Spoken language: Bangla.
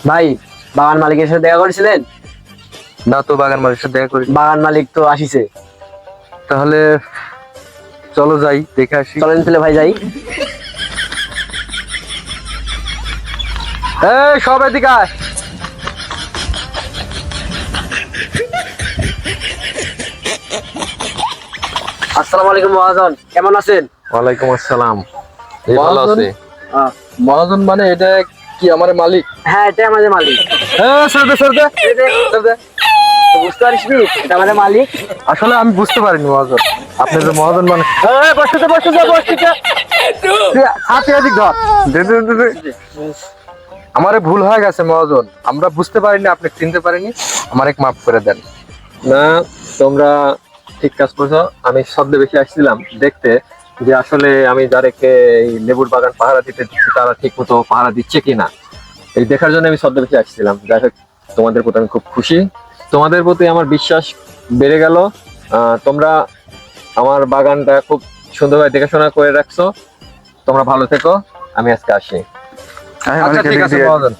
ভাই, বাগান মালিকের সাথে দেখা করেছিলেন? না তো, বাগান মালিকের সাথে দেখা করি। বাগান মালিক তো আসিছে। তাহলে চলো যাই, দেখে আসি। চলেন তাহলে ভাই যাই। এই সব এদিকে আয়। আসসালামু আলাইকুম মহাজন, কেমন আছেন? ওয়ালাইকুম আসসালাম। এই ভালো মহাজন? আছে। আহ, মহাজন মানে এটা কি আমার মালিক? হ্যাঁ, এটা আমাদের মালিক। ছেড়ে দে, ছেড়ে দে, এই যে, ছেড়ে দে। বুঝতে পারিস নি? এটা আমাদের মালিক। আসলে আমি বুঝতে পারিনি মহাজন, আপনি যে মহাজন মানে হাতে এদিক ধর। দে, দে, দে, দে। আমারে ভুল হয়ে গেছে মহাজন, আমরা বুঝতে পারিনি, আপনি চিনতে পারিনি, আমার এক মাফ করে দেন। না, তোমরা ঠিক কাজ করছো। আমি শব্দে বেশি আসছিলাম দেখতে যে আসলে আমি যাদেরকে এই লেবুর বাগান পাহারা দিতে দিচ্ছি তারা ঠিক মতো পাহারা দিচ্ছে কিনা, এই দেখার জন্য আমি শব্দে বেশি আসছিলাম। যাই হোক, তোমাদের প্রতি আমি খুব খুশি, তোমাদের প্রতি আমার বিশ্বাস বেড়ে গেল। তোমরা আমার বাগানটা খুব সুন্দরভাবে দেখাশোনা করে রাখছো। তোমরা ভালো থেকো, আমি আজকে আসি। আচ্ছা ঠিক আছে মহাজন।